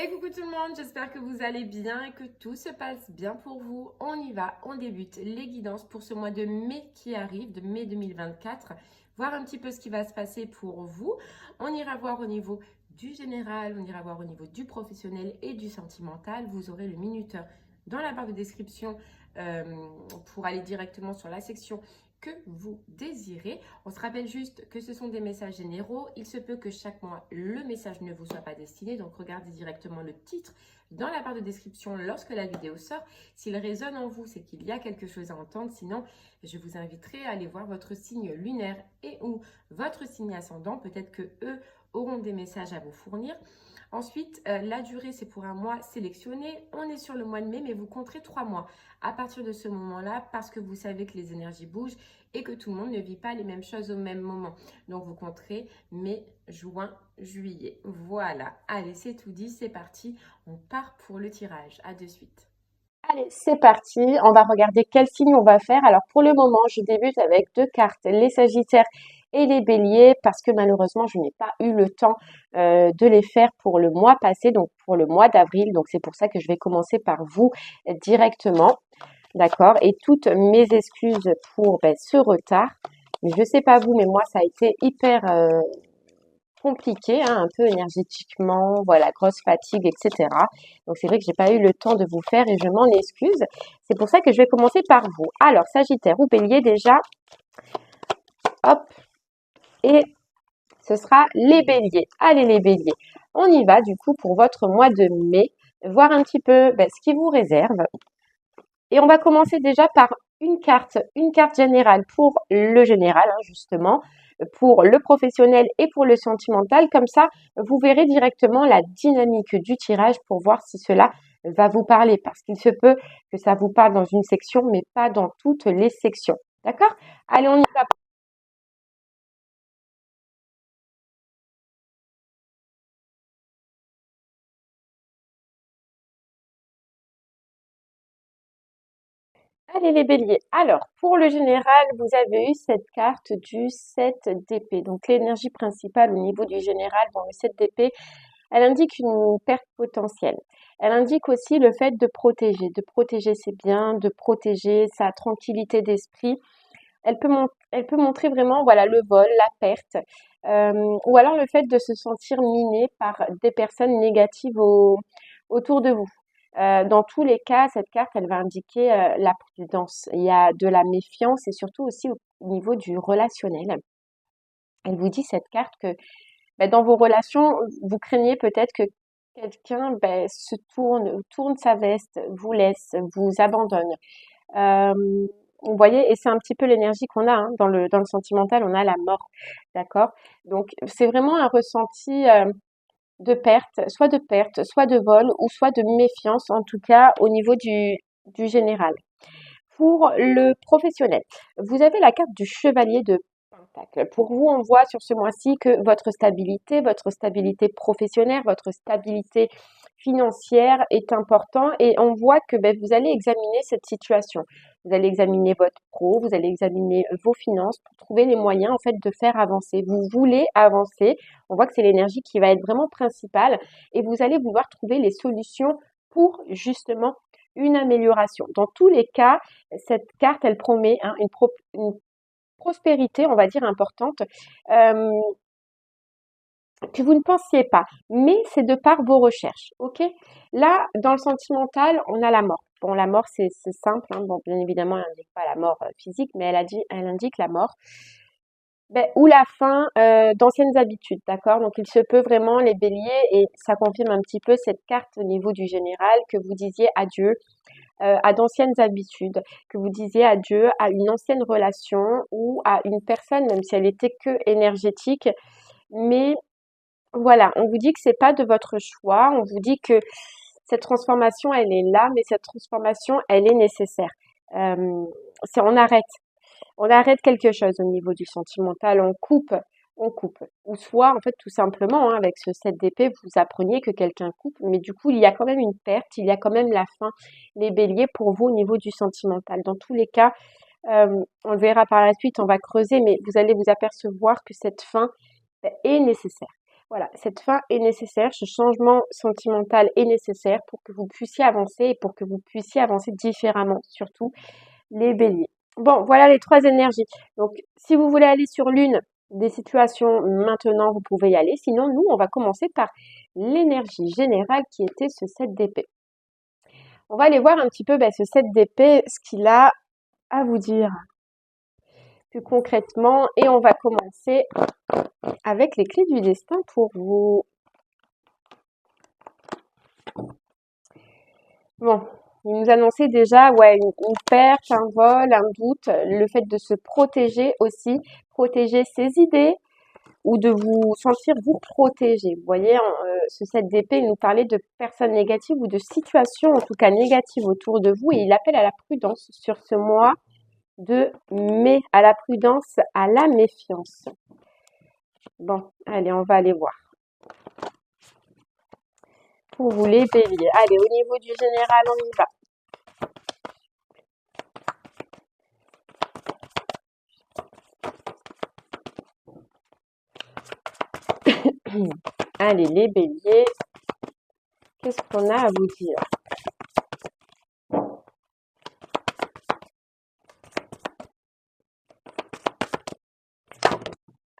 Hey, coucou tout le monde, j'espère que vous allez bien et que tout se passe bien pour vous. On y va, on débute les guidances pour ce mois de mai qui arrive, de mai 2024. Voir un petit peu ce qui va se passer pour vous. On ira voir au niveau du général, on ira voir au niveau du professionnel et du sentimental. Vous aurez le minuteur dans la barre de description euh, pour aller directement sur la section que vous désirez. On se rappelle juste que ce sont des messages généraux. Il se peut que chaque mois, le message ne vous soit pas destiné. Donc, regardez directement le titre dans la barre de description lorsque la vidéo sort. S'il résonne en vous, c'est qu'il y a quelque chose à entendre. Sinon, je vous inviterai à aller voir votre signe lunaire et ou votre signe ascendant. Peut-être que eux auront des messages à vous fournir. Ensuite, la durée, c'est pour un mois sélectionné. On est sur le mois de mai, mais vous compterez 3 mois à partir de ce moment-là parce que vous savez que les énergies bougent et que tout le monde ne vit pas les mêmes choses au même moment. Donc, vous compterez mai, juin, juillet. Voilà. Allez, c'est tout dit, c'est parti. On part pour le tirage. À de suite. Allez, c'est parti. On va regarder quel signe on va faire. Alors, pour le moment, je débute avec 2 cartes, les Sagittaires et les Béliers, parce que malheureusement, je n'ai pas eu le temps de les faire pour le mois passé, donc pour le mois d'avril. Donc, c'est pour ça que je vais commencer par vous directement. D'accord? Et toutes mes excuses pour ce retard. Mais je sais pas vous, mais moi, ça a été hyper compliqué, hein, un peu énergétiquement, voilà, grosse fatigue, etc. Donc c'est vrai que j'ai pas eu le temps de vous faire et je m'en excuse. C'est pour ça que je vais commencer par vous. Alors, Sagittaire ou Bélier déjà, hop, et ce sera les Béliers. Allez les Béliers, on y va du coup pour votre mois de mai, voir un petit peu ce qui vous réserve. Et on va commencer déjà par une carte générale pour le général, hein, justement, pour le professionnel et pour le sentimental. Comme ça, vous verrez directement la dynamique du tirage pour voir si cela va vous parler. Parce qu'il se peut que ça vous parle dans une section, mais pas dans toutes les sections. D'accord? Allez, on y va. Allez les béliers. Alors, pour le général, vous avez eu cette carte du 7 d'épée. Donc, l'énergie principale au niveau du général dans le 7 d'épée, elle indique une perte potentielle. Elle indique aussi le fait de protéger. De protéger ses biens, de protéger sa tranquillité d'esprit. Elle peut montrer vraiment voilà, le vol, la perte, ou alors le fait de se sentir miné par des personnes négatives autour de vous. Dans tous les cas, cette carte, elle va indiquer la prudence. Il y a de la méfiance et surtout aussi au niveau du relationnel. Elle vous dit cette carte que dans vos relations, vous craignez peut-être que quelqu'un se tourne sa veste, vous laisse, vous abandonne. Euh, vous voyez, et c'est un petit peu l'énergie qu'on a hein, dans le sentimental, on a la mort, d'accord? Donc c'est vraiment un ressenti de perte, soit de vol, ou soit de méfiance, en tout cas au niveau du général. Pour le professionnel, vous avez la carte du chevalier de Pentacle. Pour vous, on voit sur ce mois-ci que votre stabilité professionnelle, votre stabilité financière est important et on voit que vous allez examiner cette situation. Vous allez examiner votre pro, vous allez examiner vos finances pour trouver les moyens en fait de faire avancer. Vous voulez avancer. On voit que c'est l'énergie qui va être vraiment principale et vous allez vouloir trouver les solutions pour justement une amélioration. Dans tous les cas, cette carte, elle promet hein, une prospérité, on va dire, importante, euh, que vous ne pensiez pas. Mais c'est de par vos recherches, ok? Là, dans le sentimental, on a la mort. Bon, la mort, c'est simple. Hein. Bon, bien évidemment, elle n'indique pas la mort physique, mais elle indique la mort. Ou la fin d'anciennes habitudes, d'accord? Donc il se peut vraiment les béliers, et ça confirme un petit peu cette carte au niveau du général, que vous disiez adieu à d'anciennes habitudes, que vous disiez adieu à une ancienne relation ou à une personne, même si elle était que énergétique. Mais voilà, on vous dit que c'est pas de votre choix, on vous dit que cette transformation, elle est là, mais cette transformation, elle est nécessaire. Euh, on arrête quelque chose au niveau du sentimental, on coupe. Ou soit, en fait, tout simplement, hein, avec ce 7 d'épée, vous appreniez que quelqu'un coupe, mais du coup, il y a quand même une perte, il y a quand même la fin, les béliers, pour vous au niveau du sentimental. Dans tous les cas, on le verra par la suite, on va creuser, mais vous allez vous apercevoir que cette fin est nécessaire. Voilà, cette fin est nécessaire, ce changement sentimental est nécessaire pour que vous puissiez avancer et pour que vous puissiez avancer différemment, surtout les béliers. Bon, voilà les 3 énergies. Donc, si vous voulez aller sur l'une des situations maintenant, vous pouvez y aller. Sinon, nous, on va commencer par l'énergie générale qui était ce 7 d'épée. On va aller voir un petit peu ce 7 d'épée, ce qu'il a à vous dire plus concrètement. Et on va commencer avec les clés du destin pour vous. Bon, il nous annonçait déjà une perte, un vol, un doute, le fait de se protéger aussi, protéger ses idées ou de vous sentir vous protéger. Vous voyez, ce 7 d'épée, il nous parlait de personnes négatives ou de situations en tout cas négatives autour de vous et il appelle à la prudence sur ce mois de mai, à la prudence, à la méfiance. Bon, allez, on va aller voir. Pour vous les béliers. Allez, au niveau du général, on y va. Allez, les béliers, qu'est-ce qu'on a à vous dire?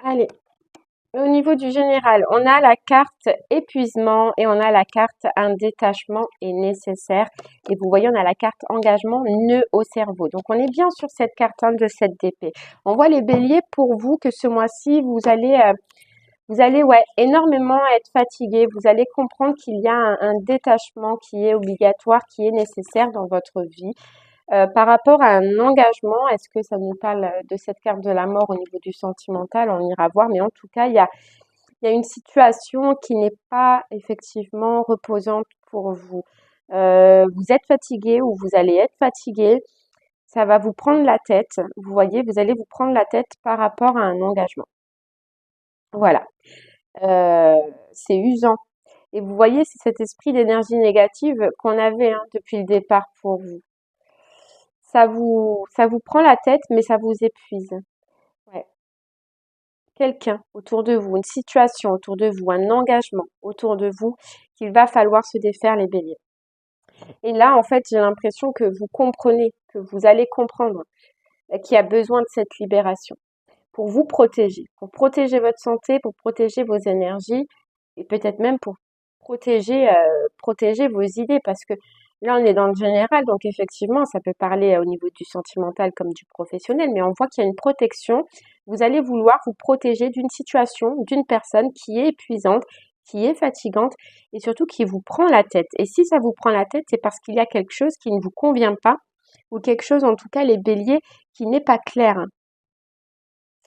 Allez, au niveau du général, on a la carte épuisement et on a la carte un détachement est nécessaire. Et vous voyez, on a la carte engagement, nœud au cerveau. Donc, on est bien sur cette carte 1 de 7 d'épée. On voit les béliers pour vous que ce mois-ci, vous allez énormément être fatigué. Vous allez comprendre qu'il y a un détachement qui est obligatoire, qui est nécessaire dans votre vie. Par rapport à un engagement, est-ce que ça nous parle de cette carte de la mort au niveau du sentimental? On ira voir, mais en tout cas, il y a une situation qui n'est pas effectivement reposante pour vous. Vous êtes fatigué ou vous allez être fatigué. Ça va vous prendre la tête. Vous voyez, vous allez vous prendre la tête par rapport à un engagement. Voilà. C'est usant. Et vous voyez, c'est cet esprit d'énergie négative qu'on avait depuis le départ pour vous. Ça vous prend la tête, mais ça vous épuise. Ouais. Quelqu'un autour de vous, une situation autour de vous, un engagement autour de vous qu'il va falloir se défaire les béliers. Et là, en fait, j'ai l'impression que vous comprenez, que vous allez comprendre qu'il y a besoin de cette libération pour vous protéger, pour protéger votre santé, pour protéger vos énergies et peut-être même pour protéger vos idées parce que là, on est dans le général, donc effectivement, ça peut parler au niveau du sentimental comme du professionnel, mais on voit qu'il y a une protection. Vous allez vouloir vous protéger d'une situation, d'une personne qui est épuisante, qui est fatigante et surtout qui vous prend la tête. Et si ça vous prend la tête, c'est parce qu'il y a quelque chose qui ne vous convient pas ou quelque chose, en tout cas, les béliers, qui n'est pas clair.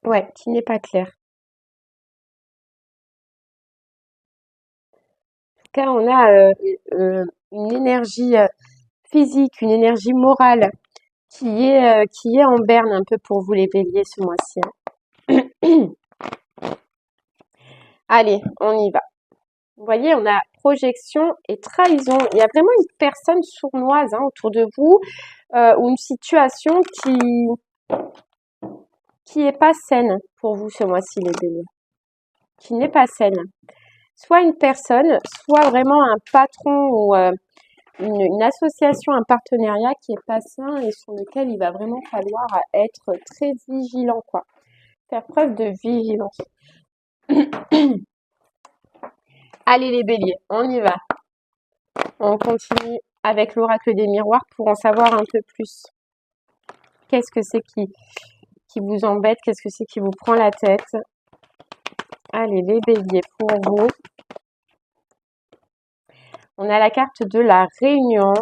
Ouais, qui n'est pas clair. En tout cas, on a une énergie physique, une énergie morale qui est en berne un peu pour vous les béliers ce mois-ci. Allez, on y va. Vous voyez, on a projection et trahison. Il y a vraiment une personne sournoise autour de vous ou une situation qui est pas saine pour vous ce mois-ci les béliers. Qui n'est pas saine. Soit une personne, soit vraiment un patron ou une association, un partenariat qui est pas sain et sur lequel il va vraiment falloir être très vigilant, quoi. Faire preuve de vigilance. Allez les béliers, on y va. On continue avec l'oracle des miroirs pour en savoir un peu plus. Qu'est-ce que c'est qui vous embête? Qu'est-ce que c'est qui vous prend la tête? Allez les béliers pour vous. On a la carte de la réunion.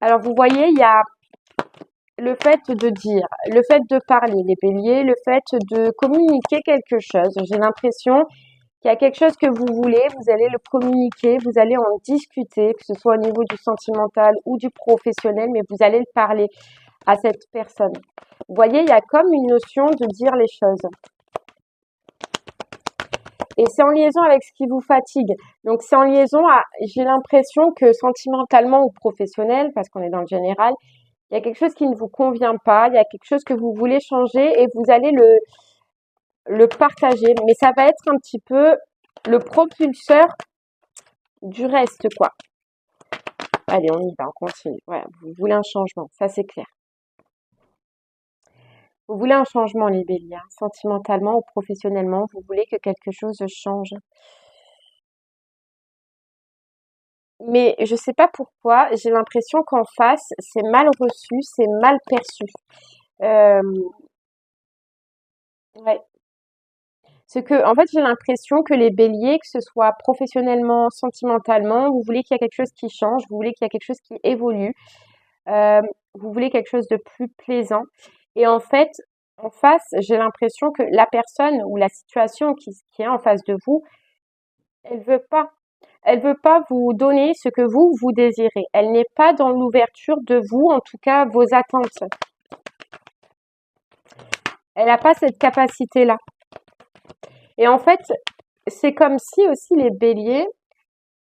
Alors vous voyez, il y a le fait de dire, le fait de parler, les béliers, le fait de communiquer quelque chose. J'ai l'impression qu'il y a quelque chose que vous voulez, vous allez le communiquer, vous allez en discuter, que ce soit au niveau du sentimental ou du professionnel, mais vous allez le parler à cette personne. Vous voyez, il y a comme une notion de dire les choses. Et c'est en liaison avec ce qui vous fatigue. Donc, c'est en liaison à, j'ai l'impression que sentimentalement ou professionnel, parce qu'on est dans le général, il y a quelque chose qui ne vous convient pas, il y a quelque chose que vous voulez changer et vous allez le partager. Mais ça va être un petit peu le propulseur du reste, quoi. Allez, on y va, on continue. Voilà, vous voulez un changement, ça c'est clair. Vous voulez un changement, les béliers, hein, sentimentalement ou professionnellement, vous voulez que quelque chose change. Mais je sais pas pourquoi, j'ai l'impression qu'en face, c'est mal reçu, c'est mal perçu. Euh, ouais. Ce que, en fait, j'ai l'impression que les béliers, que ce soit professionnellement, sentimentalement, vous voulez qu'il y a quelque chose qui change, vous voulez qu'il y a quelque chose qui évolue, euh, vous voulez quelque chose de plus plaisant. Et en fait, en face, j'ai l'impression que la personne ou la situation qui est en face de vous, elle veut pas. Elle veut pas vous donner ce que vous désirez. Elle n'est pas dans l'ouverture de vous, en tout cas vos attentes. Elle n'a pas cette capacité-là. Et en fait, c'est comme si aussi les béliers,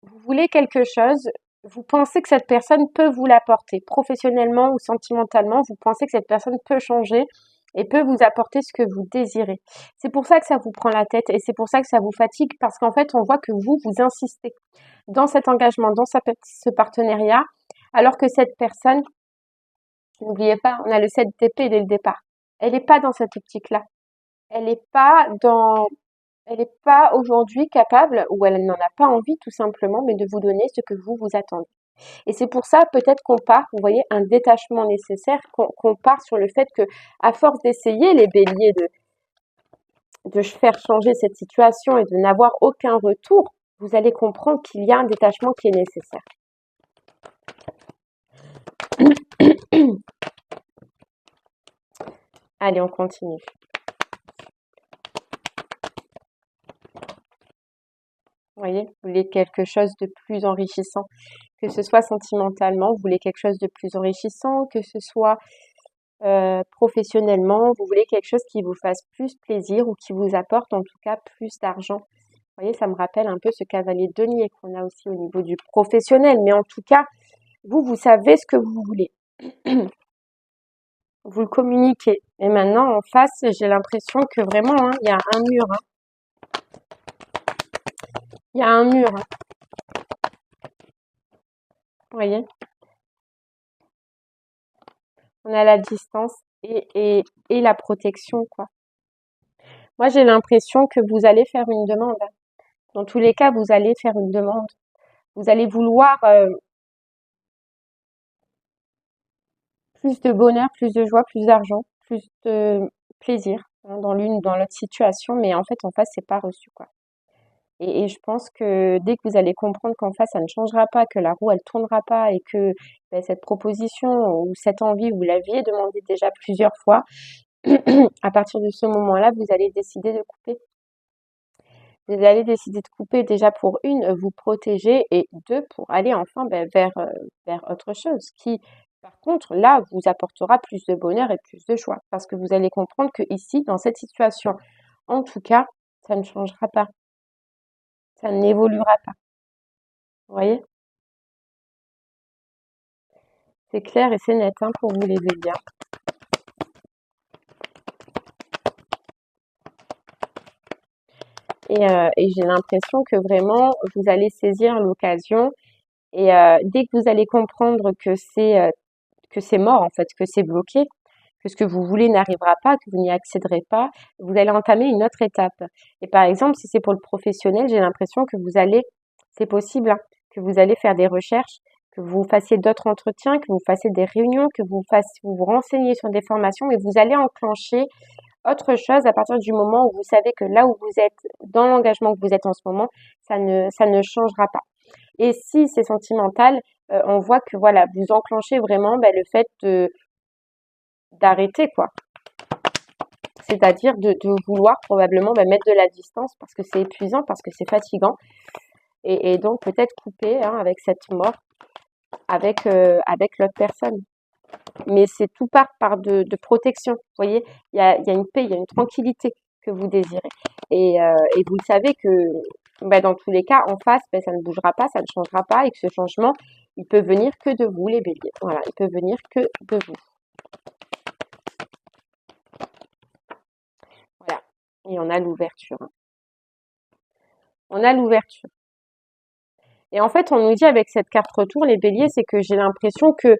vous voulez quelque chose, vous pensez que cette personne peut vous l'apporter, professionnellement ou sentimentalement, vous pensez que cette personne peut changer et peut vous apporter ce que vous désirez. C'est pour ça que ça vous prend la tête et c'est pour ça que ça vous fatigue parce qu'en fait, on voit que vous insistez dans cet engagement, dans ce partenariat, alors que cette personne, n'oubliez pas, on a le 7 d'épée dès le départ. Elle n'est pas dans cette optique-là. Elle n'est pas dans, elle n'est pas aujourd'hui capable, ou elle n'en a pas envie tout simplement, mais de vous donner ce que vous attendez. Et c'est pour ça peut-être qu'on part, vous voyez, un détachement nécessaire, qu'on part sur le fait que, à force d'essayer les béliers de faire changer cette situation et de n'avoir aucun retour, vous allez comprendre qu'il y a un détachement qui est nécessaire. Allez, on continue. Vous voyez, vous voulez quelque chose de plus enrichissant, que ce soit sentimentalement, vous voulez quelque chose de plus enrichissant, que ce soit professionnellement, vous voulez quelque chose qui vous fasse plus plaisir ou qui vous apporte en tout cas plus d'argent. Vous voyez, ça me rappelle un peu ce cavalier de denier qu'on a aussi au niveau du professionnel, mais en tout cas, vous savez ce que vous voulez. Vous le communiquez. Et maintenant, en face, j'ai l'impression que vraiment, hein, il y a un mur. Hein. Il y a un mur. Hein. Vous voyez? On a la distance et la protection, quoi. Moi, j'ai l'impression que vous allez faire une demande. Hein. Dans tous les cas, vous allez faire une demande. Vous allez vouloir plus de bonheur, plus de joie, plus d'argent, plus de plaisir hein, dans l'une ou dans l'autre situation, mais en fait, en face, c'est pas reçu, quoi. Et je pense que dès que vous allez comprendre qu'en face, ça ne changera pas, que la roue, elle tournera pas et que ben, cette proposition ou cette envie, vous l'aviez demandé déjà plusieurs fois, à partir de ce moment-là, vous allez décider de couper. Vous allez décider de couper déjà pour une, vous protéger et deux, pour aller enfin ben, vers autre chose qui, par contre, là, vous apportera plus de bonheur et plus de joie. Parce que vous allez comprendre que ici, dans cette situation, en tout cas, ça ne changera pas. Ça n'évoluera pas. Vous voyez? C'est clair et c'est net hein, pour vous les béliers. Et j'ai l'impression que vraiment, vous allez saisir l'occasion. Et dès que vous allez comprendre que c'est mort, en fait, que c'est bloqué, que ce que vous voulez n'arrivera pas, que vous n'y accéderez pas, vous allez entamer une autre étape. Et par exemple, si c'est pour le professionnel, j'ai l'impression que c'est possible, hein, que vous allez faire des recherches, que vous fassiez d'autres entretiens, que vous fassiez des réunions, que vous vous renseignez sur des formations, mais vous allez enclencher autre chose à partir du moment où vous savez que là où vous êtes, dans l'engagement que vous êtes en ce moment, ça ne changera pas. Et si c'est sentimental, on voit que voilà, vous enclenchez vraiment ben, le fait d'arrêter quoi. C'est-à-dire de vouloir probablement ben, mettre de la distance parce que c'est épuisant, parce que c'est fatigant. Et donc peut-être couper hein, avec cette mort, avec l'autre personne. Mais c'est tout part de protection. Vous voyez, il y a une paix, il y a une tranquillité que vous désirez. Et vous le savez que ben, dans tous les cas, en face, ben, ça ne bougera pas, ça ne changera pas et que ce changement, il peut venir que de vous, les béliers. Voilà, il peut venir que de vous. Voilà. Et on a l'ouverture. Hein. on a l'ouverture. Et en fait, on nous dit avec cette carte retour, les béliers, c'est que j'ai l'impression que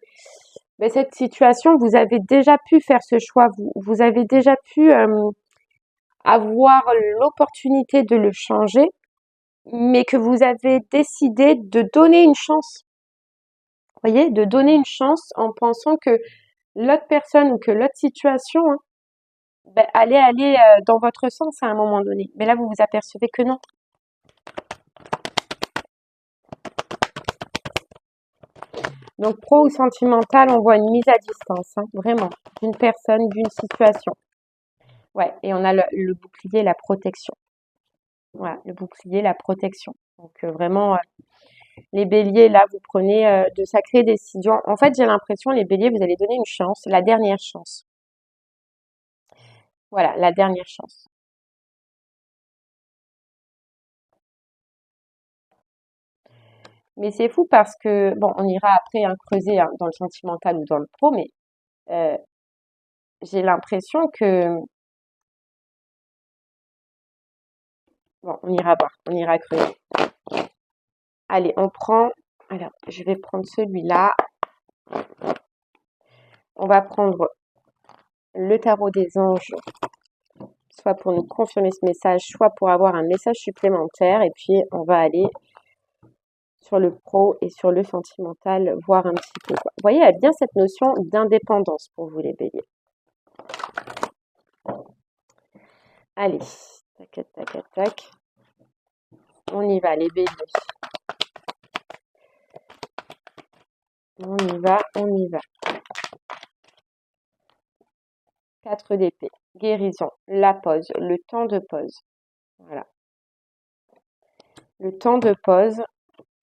cette situation, vous avez déjà pu faire ce choix, vous avez déjà pu avoir l'opportunité de le changer, mais que vous avez décidé de donner une chance. Vous voyez, de donner une chance en pensant que l'autre personne ou que l'autre situation allait aller dans votre sens à un moment donné. Mais là, vous vous apercevez que non. Donc, pro ou sentimental, on voit une mise à distance, vraiment, d'une personne, d'une situation. Ouais, et on a le bouclier, la protection. Voilà, le bouclier, la protection. Donc, vraiment, les béliers, là, vous prenez de sacrées décisions. En fait, j'ai l'impression, les béliers, vous allez donner une chance, la dernière chance. Voilà, la dernière chance. Mais c'est fou parce que, bon, on ira après creuser dans le sentimental ou dans le pro, mais euh, j'ai l'impression que, bon, on ira voir, on ira creuser. Allez, on prend, alors, je vais prendre celui-là. On va prendre le tarot des anges, soit pour nous confirmer ce message, soit pour avoir un message supplémentaire. Et puis, on va aller sur le pro et sur le sentimental, voir un petit peu quoi. Vous voyez, il y a bien cette notion d'indépendance pour vous, les béliers. Allez, tac, tac, tac. On y va, les béliers. On y va, on y va. 4 d'épée, guérison, la pause, le temps de pause. Voilà. Le temps de pause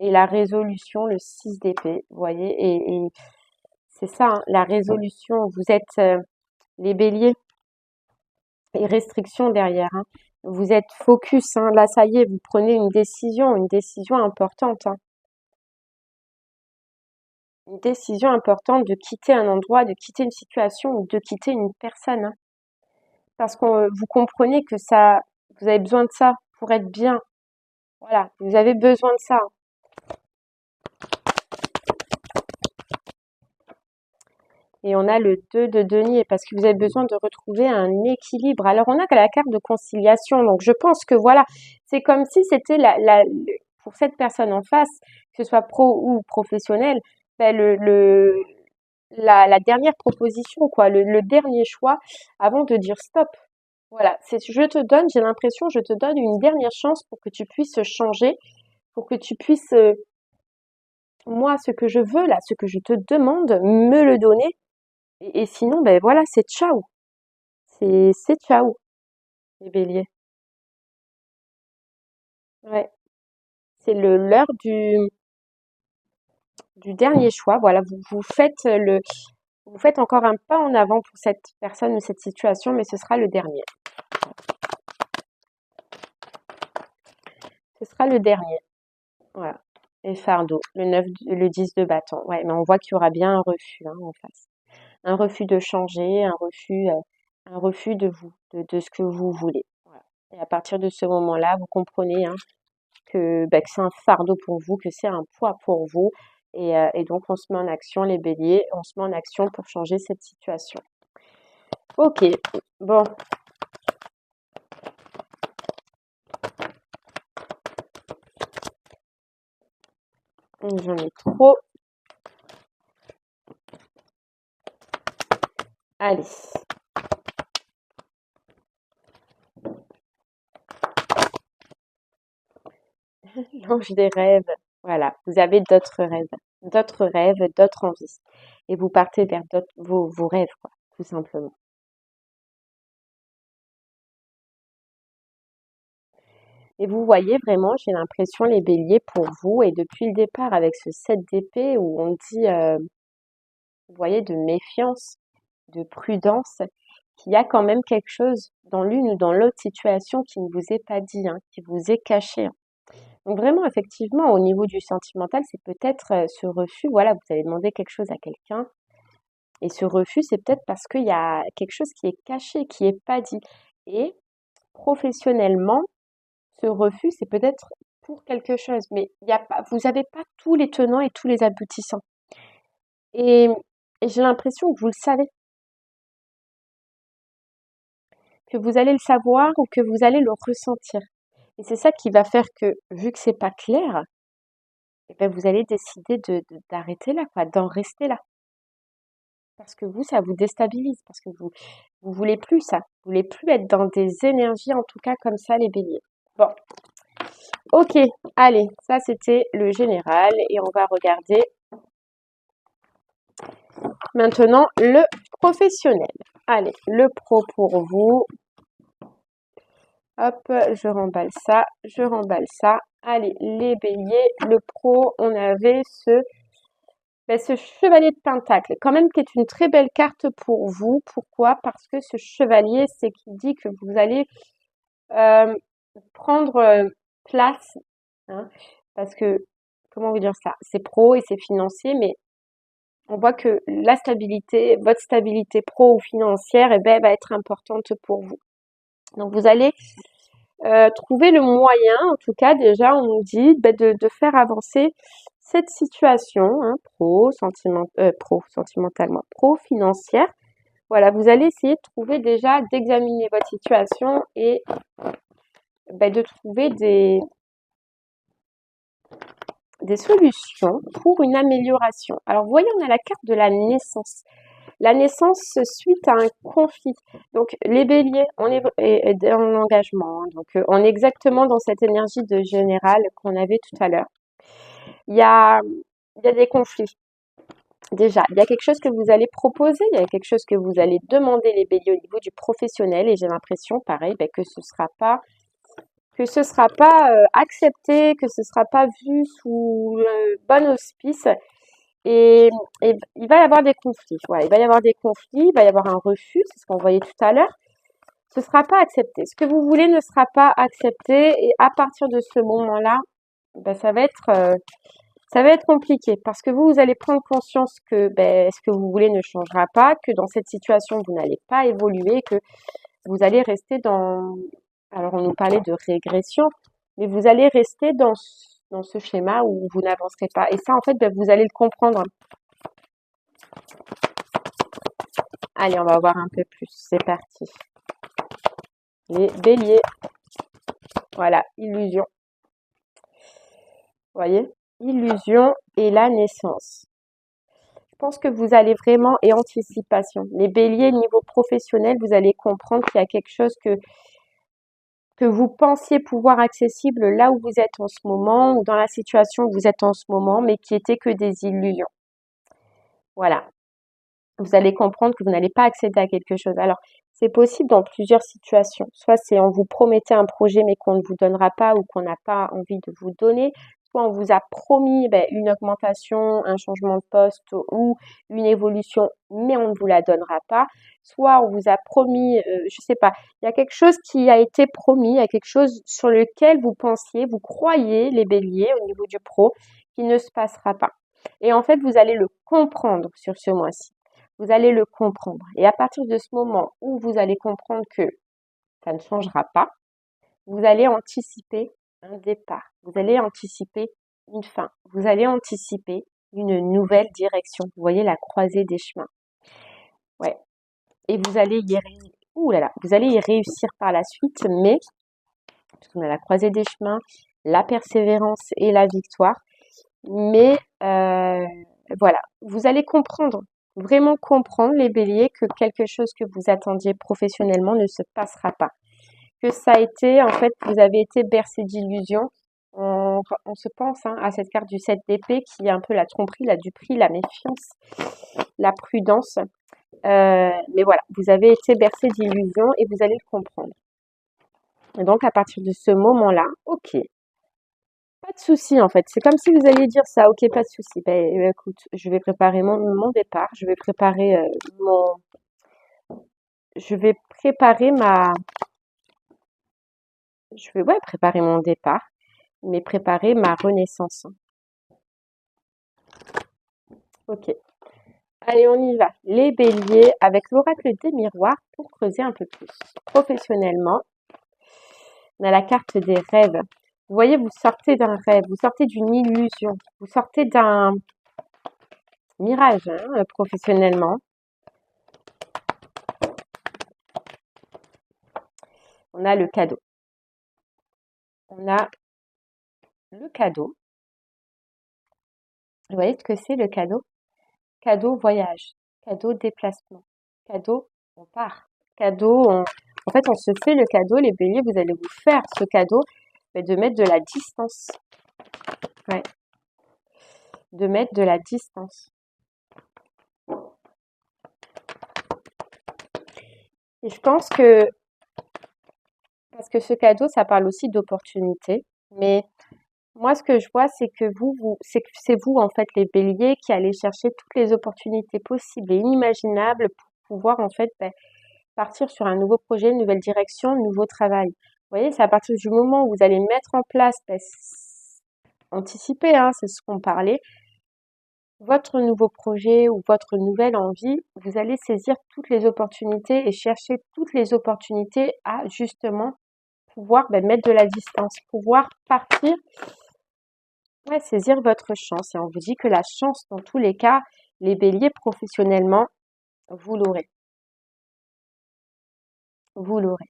et la résolution, le 6 d'épée. Vous voyez, et c'est ça, la résolution. Vous êtes les béliers et restrictions derrière. Vous êtes focus. Là, ça y est, vous prenez une décision importante. Une décision importante de quitter un endroit, de quitter une situation ou de quitter une personne. Parce que vous comprenez que ça, vous avez besoin de ça pour être bien. Voilà, vous avez besoin de ça. Et on a le 2 de denier parce que vous avez besoin de retrouver un équilibre. Alors, on a la carte de conciliation. Donc, je pense que voilà, c'est comme si c'était pour cette personne en face, que ce soit pro ou professionnel, la dernière proposition, quoi, le dernier choix avant de dire stop. Voilà, j'ai l'impression, je te donne une dernière chance pour que tu puisses changer, pour que tu puisses, moi, ce que je veux là, ce que je te demande, me le donner. Et sinon, voilà, c'est ciao. C'est ciao, les béliers. Ouais. C'est l'heure du dernier choix. Voilà, vous faites encore un pas en avant pour cette personne ou cette situation, mais ce sera le dernier. Ce sera le dernier. Voilà. Et fardeau, le 10 de bâton. Ouais, mais on voit qu'il y aura bien un refus en face. Un refus de changer, un refus de vous, de ce que vous voulez. Voilà. Et à partir de ce moment-là, vous comprenez que c'est un fardeau pour vous, que c'est un poids pour vous. Et donc, on se met en action, les béliers, on se met en action pour changer cette situation. Ok, bon. J'en ai trop. Allez. L'ange des rêves. Voilà, vous avez d'autres rêves, d'autres envies. Et vous partez vers vos rêves, quoi, tout simplement. Et vous voyez vraiment, j'ai l'impression, les béliers pour vous, et depuis le départ avec ce 7 d'épée où on dit, vous voyez, de méfiance, de prudence, qu'il y a quand même quelque chose dans l'une ou dans l'autre situation qui ne vous est pas dit, qui vous est caché. Donc vraiment, effectivement, au niveau du sentimental, c'est peut-être ce refus, voilà, vous avez demandé quelque chose à quelqu'un, et ce refus, c'est peut-être parce qu'il y a quelque chose qui est caché, qui n'est pas dit. Et professionnellement, ce refus, c'est peut-être pour quelque chose, mais il y a pas, vous n'avez pas tous les tenants et tous les aboutissants. Et, et j'ai l'impression que vous le savez, que vous allez le savoir ou que vous allez le ressentir. Et c'est ça qui va faire que, vu que c'est pas clair, eh ben, vous allez décider d'arrêter là, quoi, d'en rester là. Parce que vous, ça vous déstabilise, parce que vous voulez plus ça. Vous voulez plus être dans des énergies, en tout cas comme ça, les béliers. Bon, ok, allez, ça c'était le général et on va regarder maintenant le professionnel. Allez, le pro pour vous. Hop, je remballe ça, je remballe ça. Allez, les béliers, le pro, on avait ce chevalier de pentacle, quand même qui est une très belle carte pour vous. Pourquoi? Parce que ce chevalier, c'est qui dit que vous allez euh, prendre place, hein, parce que, comment vous dire ça? C'est pro et c'est financier, mais on voit que la stabilité, votre stabilité pro ou financière, eh ben, va être importante pour vous. Donc vous allez trouver le moyen, en tout cas déjà on nous dit de faire avancer cette situation, hein, pro sentimentalement, pro financière. Voilà, vous allez essayer de trouver déjà, d'examiner votre situation et de trouver des solutions pour une amélioration. Alors, vous voyez, on a la carte de la naissance. La naissance suite à un conflit. Donc, les béliers, on est en engagement. Donc, on est exactement dans cette énergie de général qu'on avait tout à l'heure. Il y a des conflits. Déjà, il y a quelque chose que vous allez proposer, il y a quelque chose que vous allez demander les béliers au niveau du professionnel et j'ai l'impression, pareil, que ce sera pas accepté, que ce sera pas vu sous bon auspice et, et il va y avoir des conflits. Voilà, il va y avoir des conflits, il va y avoir un refus, c'est ce qu'on voyait tout à l'heure. Ce sera pas accepté. Ce que vous voulez ne sera pas accepté et à partir de ce moment-là, ça va être compliqué parce que vous allez prendre conscience que ce que vous voulez ne changera pas, que dans cette situation, vous n'allez pas évoluer, que vous allez rester dans... Alors, on nous parlait de régression, mais vous allez rester dans ce schéma où vous n'avancerez pas. Et ça, en fait, vous allez le comprendre. Allez, on va voir un peu plus. C'est parti. Les béliers. Voilà, illusion. Vous voyez? Illusion et la naissance. Je pense que vous allez vraiment, et anticipation. Les béliers, niveau professionnel, vous allez comprendre qu'il y a quelque chose que vous pensiez pouvoir accessible là où vous êtes en ce moment, ou dans la situation où vous êtes en ce moment, mais qui était que des illusions. Voilà. Vous allez comprendre que vous n'allez pas accéder à quelque chose. Alors, c'est possible dans plusieurs situations. Soit c'est on vous promettait un projet mais qu'on ne vous donnera pas ou qu'on n'a pas envie de vous donner. Soit on vous a promis une augmentation, un changement de poste ou une évolution, mais on ne vous la donnera pas. Soit on vous a promis, je sais pas, il y a quelque chose qui a été promis, il y a quelque chose sur lequel vous pensiez, vous croyez, les béliers, au niveau du pro, qui ne se passera pas. Et en fait, vous allez le comprendre sur ce mois-ci. Vous allez le comprendre. Et à partir de ce moment où vous allez comprendre que ça ne changera pas, vous allez anticiper un départ. Vous allez anticiper une fin. Vous allez anticiper une nouvelle direction. Vous voyez la croisée des chemins. Ouais. Et vous allez vous allez y réussir par la suite, mais parce qu'on a la croisée des chemins, la persévérance et la victoire. Mais voilà, vous allez comprendre, vraiment comprendre les béliers que quelque chose que vous attendiez professionnellement ne se passera pas. Que ça a été, en fait, vous avez été bercé d'illusions. On se pense à cette carte du 7 d'épée qui est un peu la tromperie, la duperie, la méfiance, la prudence. Mais voilà, vous avez été bercé d'illusions et vous allez le comprendre. Et donc, à partir de ce moment-là, ok, pas de souci en fait. C'est comme si vous alliez dire ça, ok, pas de souci. Écoute, je vais préparer mon départ, je vais préparer je vais préparer je vais préparer mon départ, mais préparer ma renaissance. Ok. Allez, on y va. Les béliers avec l'oracle des miroirs pour creuser un peu plus. Professionnellement, On a la carte des rêves. Vous voyez, vous sortez d'un rêve, vous sortez d'une illusion, vous sortez d'un mirage professionnellement. On a le cadeau. On a le cadeau. Vous voyez ce que c'est le cadeau? Cadeau voyage, cadeau déplacement, cadeau on part, cadeau en fait on se fait le cadeau, les béliers, vous allez vous faire ce cadeau de mettre de la distance. Ouais. De mettre de la distance. Et je pense que, parce que ce cadeau, ça parle aussi d'opportunité, mais moi, ce que je vois, c'est que c'est vous, en fait, les béliers, qui allez chercher toutes les opportunités possibles et inimaginables pour pouvoir, en fait, partir sur un nouveau projet, une nouvelle direction, un nouveau travail. Vous voyez, c'est à partir du moment où vous allez mettre en place, anticiper, c'est ce qu'on parlait, votre nouveau projet ou votre nouvelle envie, vous allez saisir toutes les opportunités et chercher toutes les opportunités à justement pouvoir mettre de la distance, pouvoir partir, saisir votre chance. Et on vous dit que la chance, dans tous les cas, les béliers professionnellement, vous l'aurez. Vous l'aurez.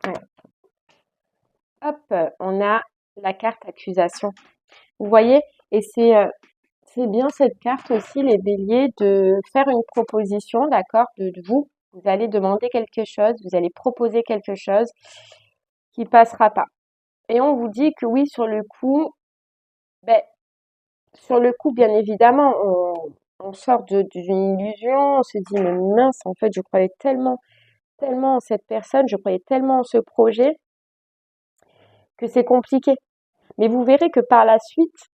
Ouais. Hop, on a la carte accusation. Vous voyez, et c'est bien cette carte aussi, les béliers, de faire une proposition, d'accord, de vous. Vous allez demander quelque chose, vous allez proposer quelque chose qui passera pas. Et on vous dit que oui, sur le coup, bien évidemment, on sort d'une illusion, on se dit, mais mince, en fait, je croyais tellement, tellement en cette personne, je croyais tellement en ce projet que c'est compliqué. Mais vous verrez que par la suite,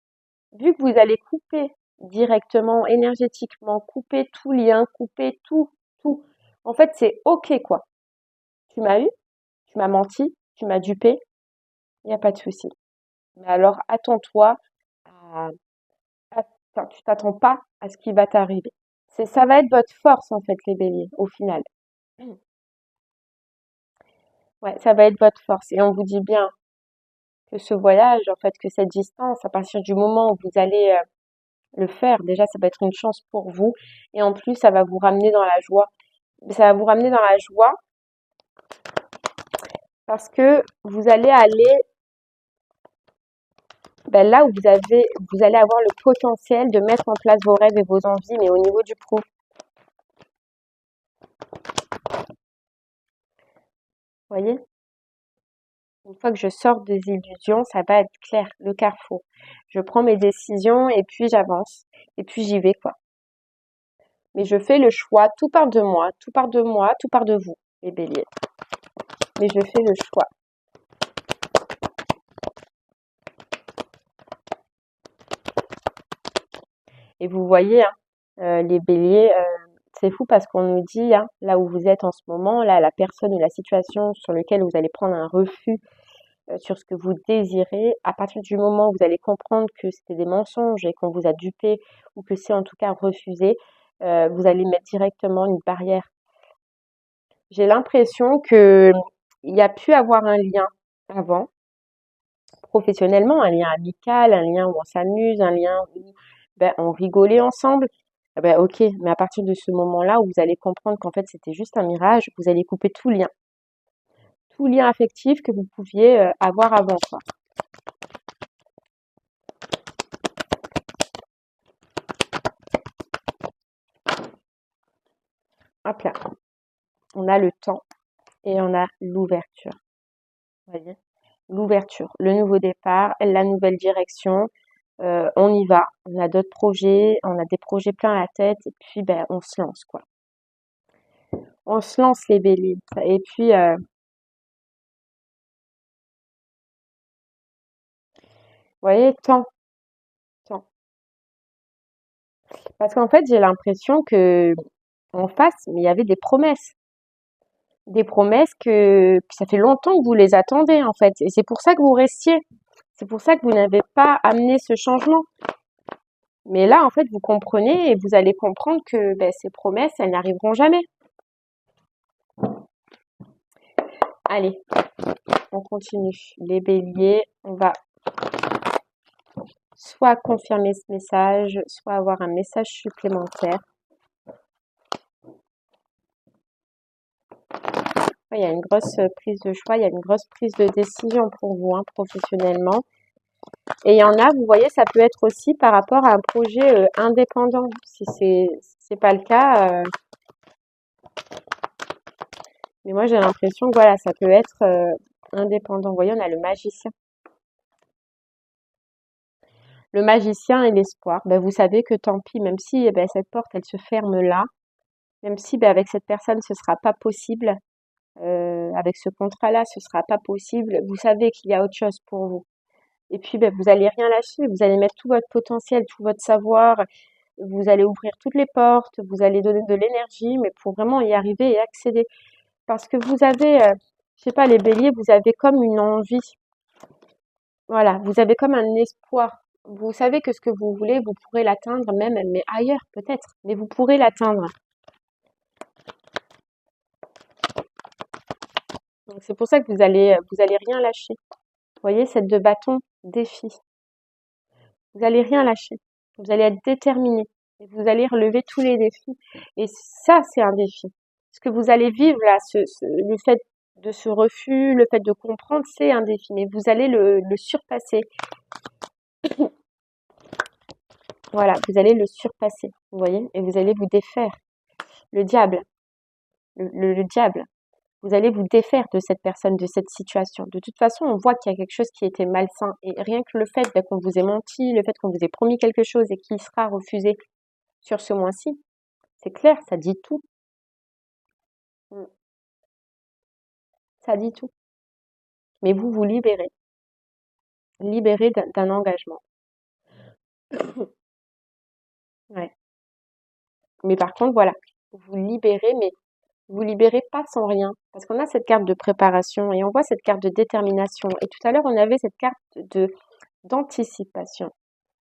vu que vous allez couper directement, énergétiquement, couper tout lien, couper tout, tout, en fait, c'est OK, quoi. Tu m'as eu, tu m'as menti, tu m'as dupé, il n'y a pas de souci. Mais alors, attends-toi à, enfin, tu t'attends pas à ce qui va t'arriver. Ça va être votre force, en fait, les béliers, au final. Ouais, ça va être votre force. Et on vous dit bien que ce voyage, en fait, que cette distance, à partir du moment où vous allez le faire, déjà, ça va être une chance pour vous. Et en plus, ça va vous ramener dans la joie. Ça va vous ramener dans la joie parce que vous allez aller là où vous allez avoir le potentiel de mettre en place vos rêves et vos envies, mais au niveau du pro. Vous voyez? Une fois que je sors des illusions, ça va être clair, le carrefour. Je prends mes décisions et puis j'avance. Et puis j'y vais, quoi. Mais je fais le choix, tout part de moi, tout part de moi, tout part de vous, les béliers. Mais je fais le choix. Et vous voyez, les béliers, c'est fou parce qu'on nous dit, là où vous êtes en ce moment, là, la personne ou la situation sur laquelle vous allez prendre un refus sur ce que vous désirez, à partir du moment où vous allez comprendre que c'était des mensonges et qu'on vous a dupé ou que c'est en tout cas refusé, vous allez mettre directement une barrière. J'ai l'impression que il y a pu avoir un lien avant, professionnellement, un lien amical, un lien où on s'amuse, un lien où on rigolait ensemble. Ok, mais à partir de ce moment-là où vous allez comprendre qu'en fait c'était juste un mirage, vous allez couper tout lien affectif que vous pouviez avoir avant, quoi. Hop là, on a le temps et on a l'ouverture. Vous voyez, l'ouverture, le nouveau départ, la nouvelle direction. On y va, on a d'autres projets, on a des projets plein la tête et puis on se lance, quoi. On se lance, les béliers. Et puis vous voyez, temps. Parce qu'en fait, j'ai l'impression que en face, mais il y avait des promesses. Des promesses que ça fait longtemps que vous les attendez, en fait. Et c'est pour ça que vous restiez. C'est pour ça que vous n'avez pas amené ce changement. Mais là, en fait, vous comprenez et vous allez comprendre que ben, ces promesses, elles n'arriveront jamais. Allez, on continue. Les béliers, on va soit confirmer ce message, soit avoir un message supplémentaire. Il y a une grosse prise de choix, il y a une grosse prise de décision pour vous, hein, professionnellement. Et il y en a, vous voyez, ça peut être aussi par rapport à un projet indépendant. Si c'est pas le cas, mais moi j'ai l'impression que voilà, ça peut être indépendant. Vous voyez, on a le magicien. Le magicien et l'espoir. Ben, vous savez que tant pis, même si ben, cette porte, elle se ferme là, même si ben, avec cette personne, ce sera pas possible, avec ce contrat-là, ce sera pas possible, vous savez qu'il y a autre chose pour vous. Et puis, ben, vous allez rien lâcher, vous allez mettre tout votre potentiel, tout votre savoir, vous allez ouvrir toutes les portes, vous allez donner de l'énergie, mais pour vraiment y arriver et accéder. Parce que vous avez, je sais pas, les béliers, vous avez comme une envie. Voilà, vous avez comme un espoir. Vous savez que ce que vous voulez, vous pourrez l'atteindre même, mais ailleurs peut-être, mais vous pourrez l'atteindre. Donc c'est pour ça que vous allez rien lâcher. Vous voyez, cette de bâton, défi. Vous allez rien lâcher. Vous allez être déterminé. Et vous allez relever tous les défis. Et ça, c'est un défi. Ce que vous allez vivre là, le fait de ce refus, le fait de comprendre, c'est un défi. Mais vous allez le surpasser. Voilà, vous allez le surpasser. Vous voyez? Et vous allez vous défaire. Le diable. Le diable. Vous allez vous défaire de cette personne, de cette situation. De toute façon, on voit qu'il y a quelque chose qui était malsain. Et rien que le fait qu'on vous ait menti, le fait qu'on vous ait promis quelque chose et qu'il sera refusé sur ce mois-ci, c'est clair, ça dit tout. Mm. Ça dit tout. Mais vous vous libérez. Libérez d'un engagement. Ouais. Mais par contre, voilà, vous libérez, mais vous libérez pas sans rien. Parce qu'on a cette carte de préparation et on voit cette carte de détermination. Et tout à l'heure, on avait cette carte d'anticipation.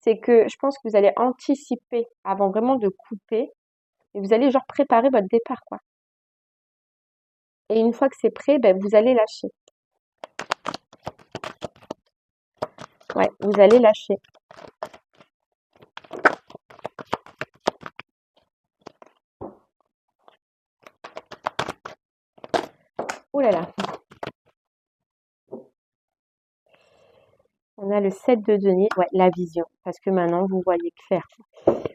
C'est que je pense que vous allez anticiper avant vraiment de couper et vous allez genre préparer votre départ, quoi. Et une fois que c'est prêt, ben, vous allez lâcher. Ouais, vous allez lâcher. Oh là là. On a le 7 de denier, ouais, la vision. Parce que maintenant, vous voyez clair.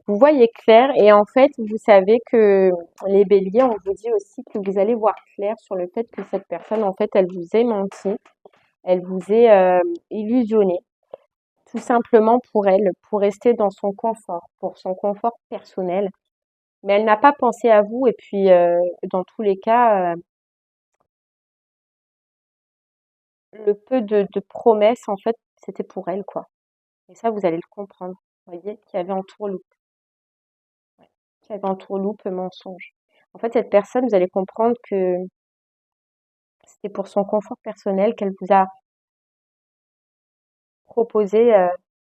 Vous voyez clair et en fait, vous savez que les béliers, on vous dit aussi que vous allez voir clair sur le fait que cette personne, en fait, elle vous ait menti, elle vous ait illusionné, tout simplement pour elle, pour rester dans son confort, pour son confort personnel. Mais elle n'a pas pensé à vous et puis, dans tous les cas, le peu de promesses, en fait, c'était pour elle, quoi. Et ça, vous allez le comprendre. Vous voyez, qu'il y avait entourloupe. Ouais. Qu'il y avait entourloupe, mensonge. En fait, cette personne, vous allez comprendre que c'était pour son confort personnel qu'elle vous a proposé,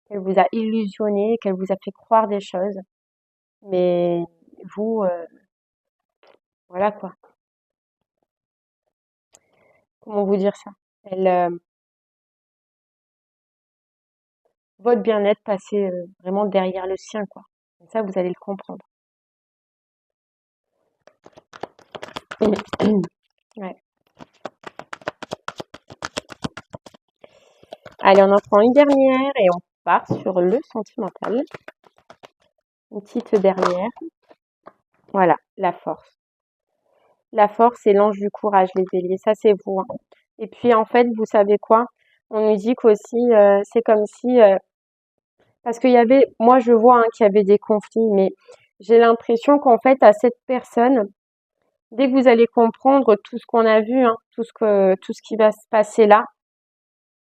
qu'elle vous a illusionné, qu'elle vous a fait croire des choses. Mais vous, voilà quoi. Comment vous dire ça? Elle, votre bien-être passait vraiment derrière le sien, quoi. Et ça, vous allez le comprendre. Ouais. Allez, on en prend une dernière et on part sur le sentimental. Une petite dernière. Voilà, la force. La force et l'ange du courage, les béliers. Ça, c'est vous, hein. Et puis, en fait, vous savez quoi? On nous dit qu'aussi, c'est comme si, parce qu'il y avait, moi, je vois hein, qu'il y avait des conflits, mais j'ai l'impression qu'en fait, à cette personne, dès que vous allez comprendre tout ce qu'on a vu, hein, tout ce qui va se passer là,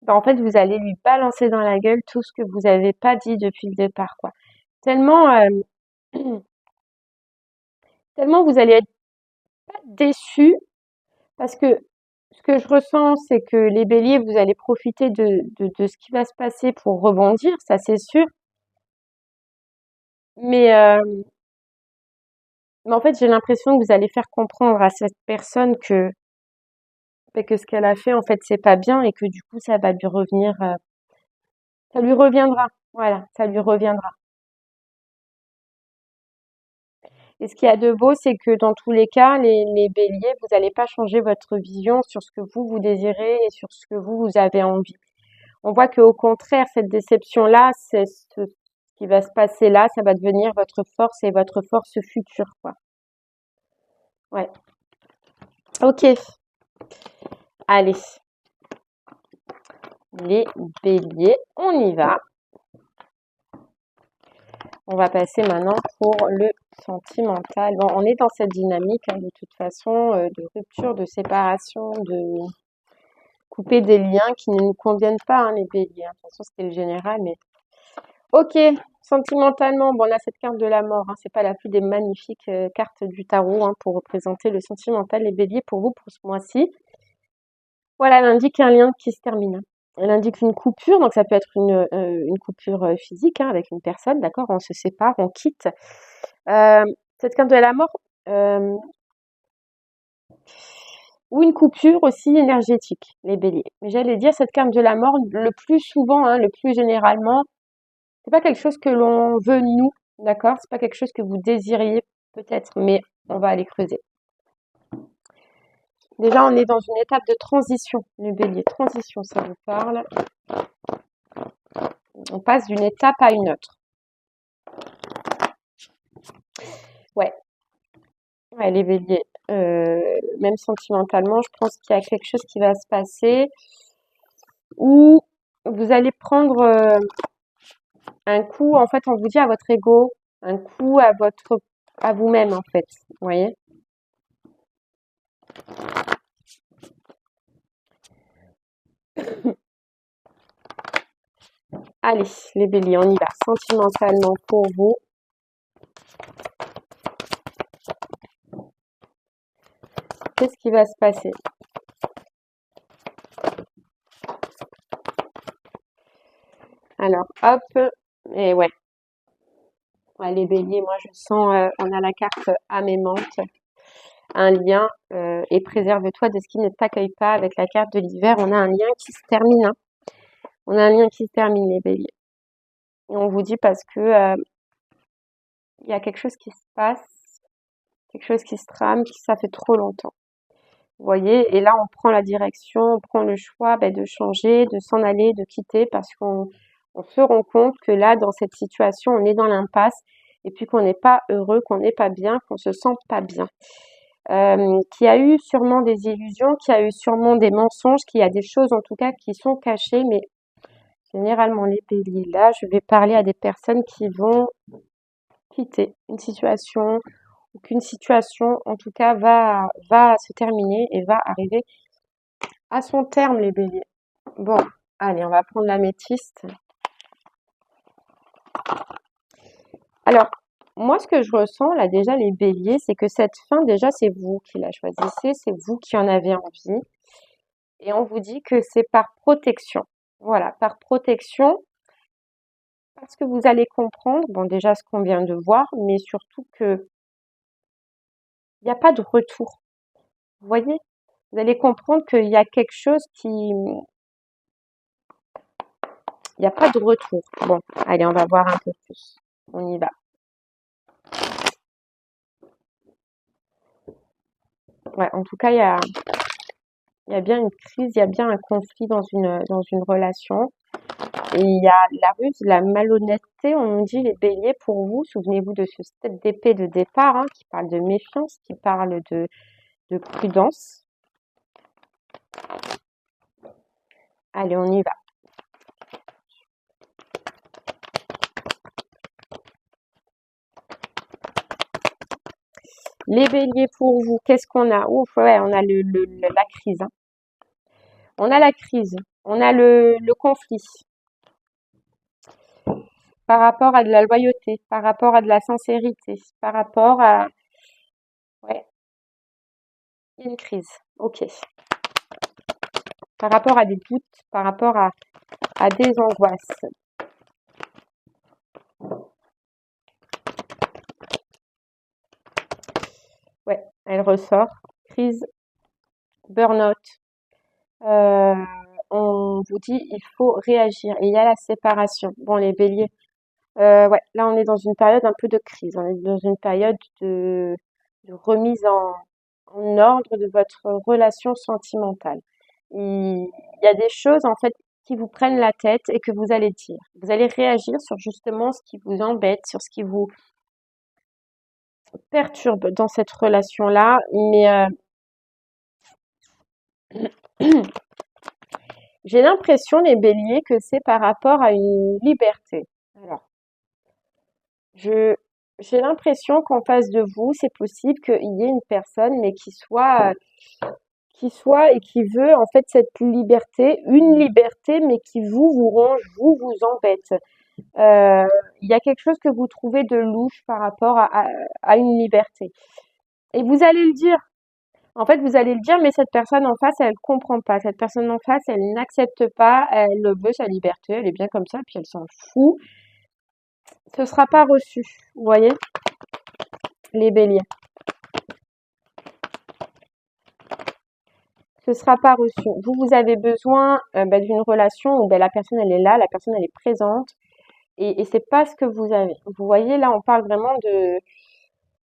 ben, en fait, vous allez lui balancer dans la gueule tout ce que vous n'avez pas dit depuis le départ, quoi. Tellement, tellement vous allez être déçus parce que ce que je ressens, c'est que les béliers, vous allez profiter de ce qui va se passer pour rebondir, ça c'est sûr. Mais, mais en fait, j'ai l'impression que vous allez faire comprendre à cette personne que ce qu'elle a fait, en fait, c'est pas bien et que du coup, ça va lui revenir, ça lui reviendra. Voilà, ça lui reviendra. Et ce qu'il y a de beau, c'est que dans tous les cas, les béliers, vous n'allez pas changer votre vision sur ce que vous désirez et sur ce que vous avez envie. On voit qu'au contraire, cette déception-là, c'est ce qui va se passer là, ça va devenir votre force et votre force future, quoi. Ouais. Ok. Allez, les béliers, on y va. On va passer maintenant pour le sentimental. Bon, on est dans cette dynamique, hein, de toute façon, de rupture, de séparation, de couper des liens qui ne nous conviennent pas, hein, les béliers, hein. De toute façon, c'était le général, mais ok, sentimentalement, bon là cette carte de la mort, hein, c'est pas la plus des magnifiques cartes du tarot, hein, pour représenter le sentimental, les béliers pour vous pour ce mois-ci. Voilà, elle indique un lien qui se termine, hein. Elle indique une coupure, donc ça peut être une coupure physique, hein, avec une personne, d'accord, on se sépare, on quitte. Euh, cette carte de la mort, euh, ou une coupure aussi énergétique, les béliers. Mais j'allais dire cette carte de la mort, le plus souvent, hein, le plus généralement, c'est pas quelque chose que l'on veut nous, d'accord? C'est pas quelque chose que vous désiriez peut-être, mais on va aller creuser. Déjà, on est dans une étape de transition, le bélier. Transition, ça vous parle. On passe d'une étape à une autre. Ouais, ouais, les béliers. Même sentimentalement, je pense qu'il y a quelque chose qui va se passer où vous allez prendre un coup, en fait, on vous dit à votre ego, un coup à vous-même, en fait. Vous voyez? Allez, les béliers, on y va. Sentimentalement pour vous. Qu'est-ce qui va se passer? Alors, hop, et ouais. Ouais, les béliers, moi je sens, on a la carte âme aimante, un lien, et préserve-toi de ce qui ne t'accueille pas. Avec la carte de l'hiver, on a un lien qui se termine, hein. On a un lien qui se termine, les béliers. Et on vous dit parce que il y a quelque chose qui se passe, quelque chose qui se trame, qui ça fait trop longtemps. Vous voyez? Et là, on prend la direction, on prend le choix de changer, de s'en aller, de quitter parce qu'on se rend compte que là, dans cette situation, on est dans l'impasse et puis qu'on n'est pas heureux, qu'on n'est pas bien, qu'on se sent pas bien. Qu'il y a eu sûrement des illusions, qu'il y a eu sûrement des mensonges, qu'il y a des choses en tout cas qui sont cachées, mais généralement les béliers, là, je vais parler à des personnes qui vont quitter une situation ou qu'une situation en tout cas va se terminer et va arriver à son terme, les béliers. Bon, allez, on va prendre l'améthyste. Alors, moi, ce que je ressens là déjà, les béliers, c'est que cette fin, déjà, c'est vous qui la choisissez, c'est vous qui en avez envie. Et on vous dit que c'est par protection. Voilà, par protection, parce que vous allez comprendre, bon, déjà ce qu'on vient de voir, mais surtout que il n'y a pas de retour. Vous voyez? Vous allez comprendre qu'il y a quelque chose il n'y a pas de retour. Bon, allez, on va voir un peu plus. On y va. Ouais, en tout cas, il y a bien une crise, il y a bien un conflit dans une relation. Et il y a la ruse, la malhonnêteté, on nous dit les béliers pour vous. Souvenez-vous de ce 7 d'épée de départ, hein, qui parle de méfiance, qui parle de prudence. Allez, on y va. Les béliers pour vous, qu'est-ce qu'on a? Ouf, ouais, on a la crise, hein. On a la crise, on a le conflit par rapport à de la loyauté, par rapport à de la sincérité, par rapport à... Ouais, il y a une crise, ok. Par rapport à des doutes, par rapport à des angoisses. Ouais, elle ressort. Crise, burn-out. Euh, on vous dit, il faut réagir. Et il y a la séparation. Bon, les béliers. Ouais, là, on est dans une période un peu de crise. On est dans une période de remise en ordre de votre relation sentimentale. Il y a des choses, en fait, qui vous prennent la tête et que vous allez dire. Vous allez réagir sur justement ce qui vous embête, sur ce qui vous perturbe dans cette relation-là. Mais j'ai l'impression, les béliers, que c'est par rapport à une liberté. Alors, je, j'ai l'impression qu'en face de vous, c'est possible qu'il y ait une personne, mais qui soit et qui veut en fait cette liberté, une liberté, mais qui vous ronge, vous embête. Euh, Il y a quelque chose que vous trouvez de louche par rapport à une liberté. Et vous allez le dire. En fait, vous allez le dire, mais cette personne en face, elle comprend pas. Cette personne en face, elle n'accepte pas, elle veut sa liberté, elle est bien comme ça, puis elle s'en fout. Ce sera pas reçu, vous voyez, les béliers. Ce sera pas reçu. Vous avez besoin d'une relation où la personne, elle est là, la personne, elle est présente, et c'est pas ce que vous avez. Vous voyez, là, on parle vraiment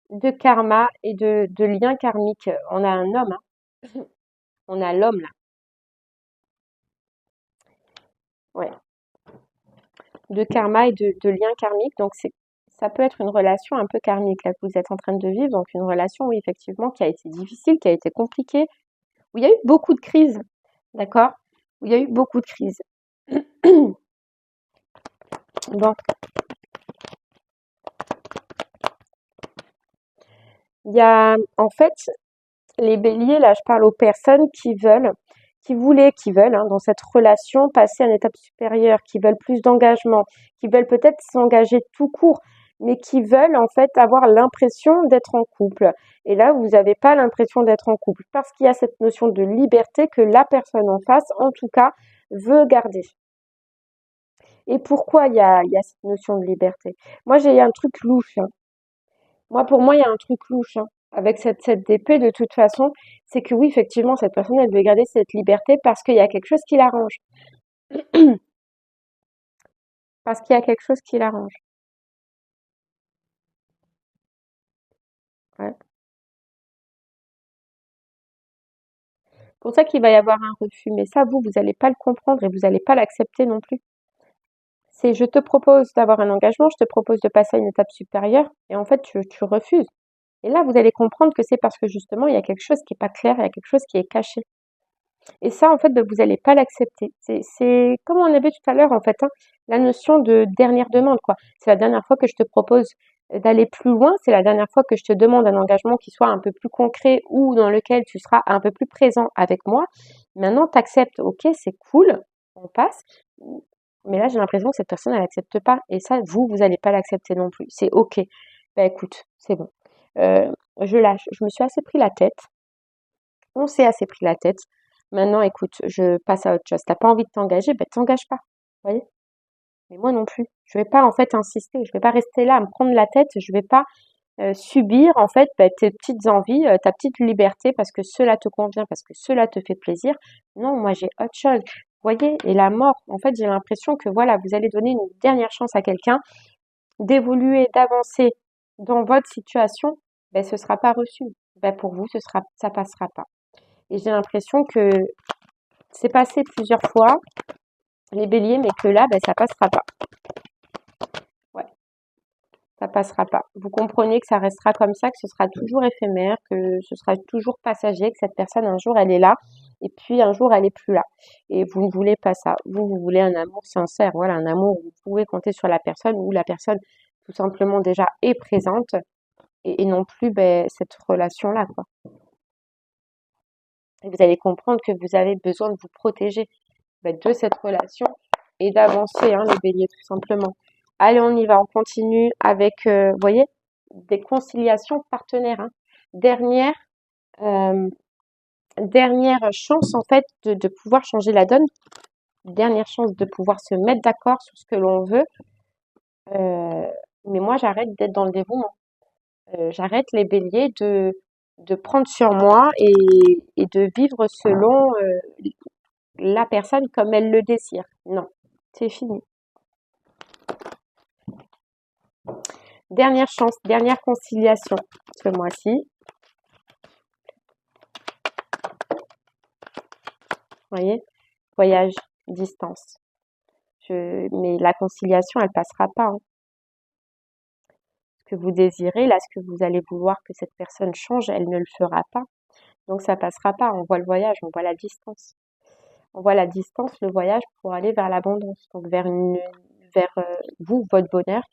de karma et de lien karmique. On a un homme, hein. On a l'homme, là. Ouais. De karma et de lien karmique. Donc, ça peut être une relation un peu karmique, là, que vous êtes en train de vivre. Donc, une relation, oui, effectivement, qui a été difficile, qui a été compliquée, où il y a eu beaucoup de crises, d'accord? Où il y a eu beaucoup de crises. Bon, il y a, en fait, les béliers, là, je parle aux personnes qui veulent, hein, dans cette relation, passer à une étape supérieure, qui veulent plus d'engagement, qui veulent peut-être s'engager tout court, mais qui veulent, en fait, avoir l'impression d'être en couple. Et là, vous n'avez pas l'impression d'être en couple, parce qu'il y a cette notion de liberté que la personne en face, en tout cas, veut garder. Et pourquoi il y a cette notion de liberté? Moi, j'ai un truc louche, hein. Pour moi, il y a un truc louche, hein, avec cette DP, de toute façon, c'est que oui, effectivement, cette personne, elle veut garder cette liberté parce qu'il y a quelque chose qui l'arrange. Parce qu'il y a quelque chose qui l'arrange. Ouais. C'est pour ça qu'il va y avoir un refus. Mais ça, vous n'allez pas le comprendre et vous n'allez pas l'accepter non plus. C'est je te propose d'avoir un engagement, je te propose de passer à une étape supérieure, et en fait, tu refuses. Et là, vous allez comprendre que c'est parce que justement, il y a quelque chose qui est pas clair, il y a quelque chose qui est caché. Et ça, en fait, vous n'allez pas l'accepter. C'est comme on avait tout à l'heure, en fait, hein, la notion de dernière demande, quoi. C'est la dernière fois que je te propose d'aller plus loin, c'est la dernière fois que je te demande un engagement qui soit un peu plus concret ou dans lequel tu seras un peu plus présent avec moi. Maintenant, tu acceptes, ok, c'est cool, on passe. Mais là, j'ai l'impression que cette personne, elle n'accepte pas. Et ça, vous n'allez pas l'accepter non plus. C'est ok. Bah écoute, c'est bon. Je lâche. Je me suis assez pris la tête. On s'est assez pris la tête. Maintenant, écoute, je passe à autre chose. T'as pas envie de t'engager, ben t'engages pas. Vous voyez? Mais moi non plus. Je vais pas en fait insister. Je vais pas rester là à me prendre la tête. Je vais pas subir en fait tes petites envies, ta petite liberté parce que cela te convient, parce que cela te fait plaisir. Non, moi j'ai autre chose. Vous voyez? Et la mort, en fait, j'ai l'impression que voilà, vous allez donner une dernière chance à quelqu'un d'évoluer, d'avancer dans votre situation. Ben ce sera pas reçu. Ben pour vous, ça passera pas. Et j'ai l'impression que c'est passé plusieurs fois, les béliers, mais que là, ben, ça passera pas. Ouais, ça passera pas. Vous comprenez que ça restera comme ça, que ce sera toujours éphémère, que ce sera toujours passager, que cette personne, un jour, elle est là, et puis un jour, elle est plus là. Et vous ne voulez pas ça. Vous voulez un amour sincère, voilà, un amour où vous pouvez compter sur la personne, où la personne, tout simplement, déjà est présente, et non plus cette relation-là, quoi. Et vous allez comprendre que vous avez besoin de vous protéger de cette relation et d'avancer, hein, les béliers, tout simplement. Allez, on y va, on continue avec, vous voyez, des conciliations partenaires, hein. Dernière, euh, dernière chance, en fait, de pouvoir changer la donne. Dernière chance de pouvoir se mettre d'accord sur ce que l'on veut. Euh, mais moi, j'arrête d'être dans le dévouement. J'arrête les béliers de prendre sur moi et de vivre selon la personne comme elle le désire. Non, c'est fini. Dernière chance, dernière conciliation ce mois-ci. Vous voyez, voyage, distance. Mais la conciliation, elle passera pas, hein. Ce que vous désirez, là, ce que vous allez vouloir que cette personne change, elle ne le fera pas. Donc ça passera pas. On voit le voyage, on voit la distance. On voit la distance, le voyage pour aller vers l'abondance, donc vers vous, votre bonheur.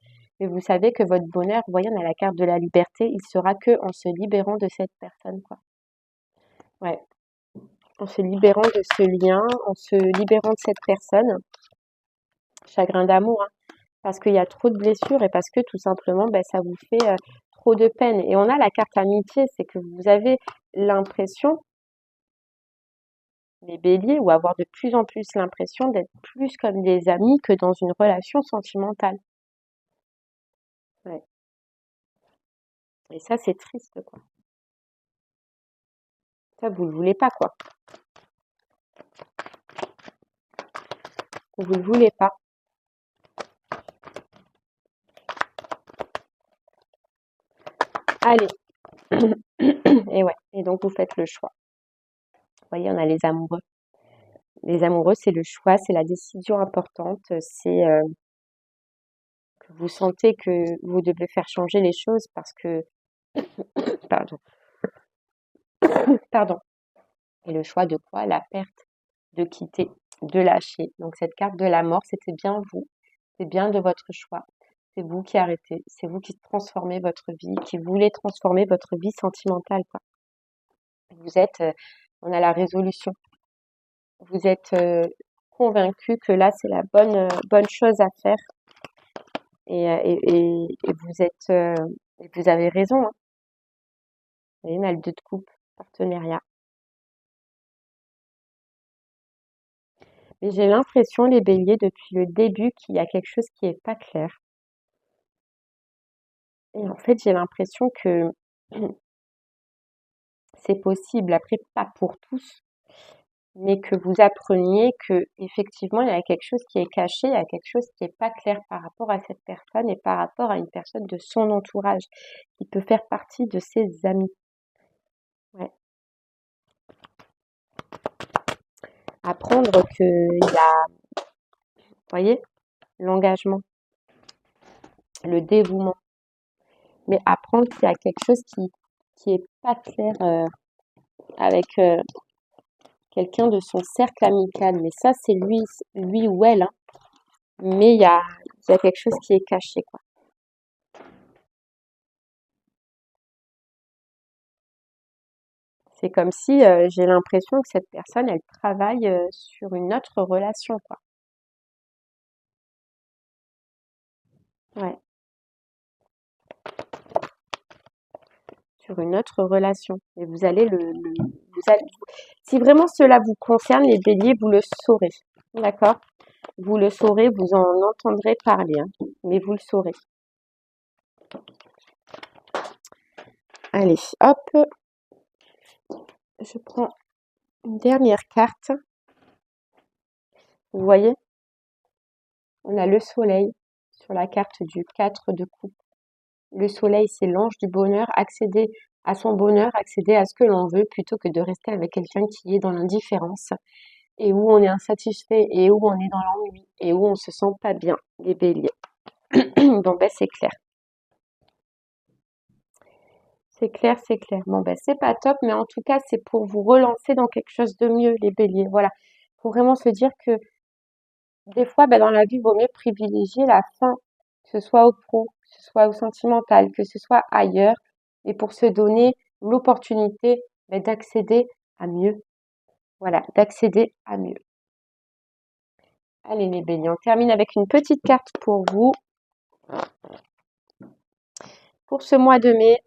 Mais vous savez que votre bonheur, vous voyez, on a la carte de la liberté, il sera que en se libérant de cette personne, quoi. Ouais, en se libérant de ce lien, en se libérant de cette personne. Chagrin d'amour, hein, parce qu'il y a trop de blessures et parce que tout simplement, ben, ça vous fait trop de peine. Et on a la carte amitié, c'est que vous avez l'impression, les béliers, ou avoir de plus en plus l'impression d'être plus comme des amis que dans une relation sentimentale. Ouais. Et ça, c'est triste, quoi. Ça, vous le voulez pas, quoi. Vous le voulez pas. Allez. Et ouais. Et donc, vous faites le choix. Vous voyez, on a les amoureux. Les amoureux, c'est le choix, c'est la décision importante, c'est que vous sentez que vous devez faire changer les choses parce que, pardon, pardon. Et le choix de quoi? La perte, de quitter, de lâcher. Donc cette carte de la mort, c'était bien vous, c'est bien de votre choix. C'est vous qui arrêtez, c'est vous qui transformez votre vie, qui voulez transformer votre vie sentimentale, quoi. Vous êtes, on a la résolution. Vous êtes convaincu que là, c'est la bonne chose à faire. Et vous êtes, et vous avez raison, hein. Vous voyez, on a le 2 de coupe, partenariat. Mais j'ai l'impression, les béliers, depuis le début, qu'il y a quelque chose qui est pas clair. Et en fait, j'ai l'impression que c'est possible, après pas pour tous, mais que vous appreniez que effectivement il y a quelque chose qui est caché, il y a quelque chose qui est pas clair par rapport à cette personne et par rapport à une personne de son entourage, qui peut faire partie de ses amis. Ouais. Apprendre qu'il y a, vous voyez, l'engagement, le dévouement, mais apprendre qu'il y a quelque chose qui est pas clair avec quelqu'un de son cercle amical. Mais ça, c'est lui ou elle, hein. Mais il y a quelque chose qui est caché, quoi. C'est comme si j'ai l'impression que cette personne, elle travaille sur une autre relation, quoi. Ouais, sur une autre relation. Et vous allez vous allez, si vraiment cela vous concerne, les béliers, vous le saurez. D'accord? Vous le saurez, vous en entendrez parler, hein, mais vous le saurez. Allez, hop, je prends une dernière carte. Vous voyez, on a le soleil sur la carte du 4 de coupe. Le soleil, c'est l'ange du bonheur, accéder à son bonheur, accéder à ce que l'on veut, plutôt que de rester avec quelqu'un qui est dans l'indifférence et où on est insatisfait et où on est dans l'ennui et où on se sent pas bien, les béliers. Bon, ben, c'est clair. C'est clair, c'est clair. Bon, ben, c'est pas top, mais en tout cas, c'est pour vous relancer dans quelque chose de mieux, les béliers. Voilà. Faut vraiment se dire que des fois, ben, dans la vie, il vaut mieux privilégier la fin, que ce soit au pro, que ce soit au sentimental, que ce soit ailleurs, et pour se donner l'opportunité, ben, d'accéder à mieux. Voilà, d'accéder à mieux. Allez, les béliers, on termine avec une petite carte pour vous. Pour ce mois de mai,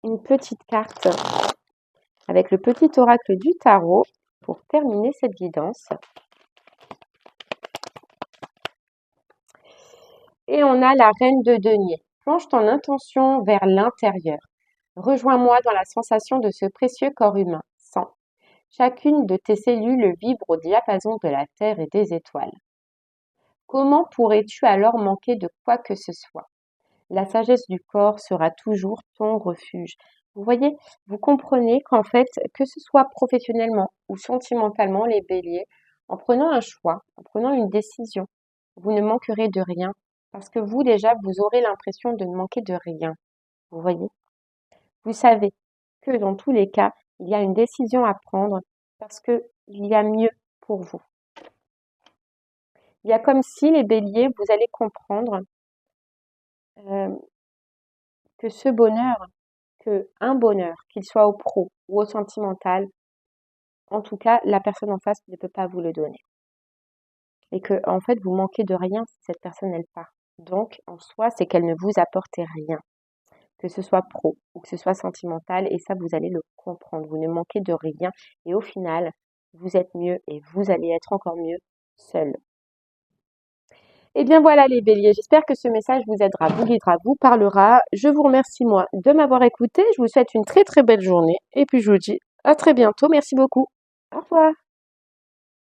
une petite carte avec le petit oracle du tarot pour terminer cette guidance. Et on a la reine de denier. Plonge ton intention vers l'intérieur. Rejoins-moi dans la sensation de ce précieux corps humain. Sens. Chacune de tes cellules vibre au diapason de la Terre et des étoiles. Comment pourrais-tu alors manquer de quoi que ce soit? La sagesse du corps sera toujours ton refuge. Vous voyez, vous comprenez qu'en fait, que ce soit professionnellement ou sentimentalement, les béliers, en prenant un choix, en prenant une décision, vous ne manquerez de rien. Parce que vous, déjà, vous aurez l'impression de ne manquer de rien. Vous voyez? Vous savez que dans tous les cas, il y a une décision à prendre parce que il y a mieux pour vous. Il y a comme si les béliers, vous allez comprendre euh, que ce bonheur, un bonheur, qu'il soit au pro ou au sentimental, en tout cas, la personne en face ne peut pas vous le donner. Et que, en fait, vous manquez de rien si cette personne, elle part. Donc, en soi, c'est qu'elle ne vous apporte rien, que ce soit pro ou que ce soit sentimental, et ça, vous allez le comprendre. Vous ne manquez de rien, et au final, vous êtes mieux et vous allez être encore mieux seul. Eh bien voilà les béliers, j'espère que ce message vous aidera, vous guidera, vous parlera. Je vous remercie moi de m'avoir écouté. Je vous souhaite une très très belle journée et puis je vous dis à très bientôt. Merci beaucoup. Au revoir.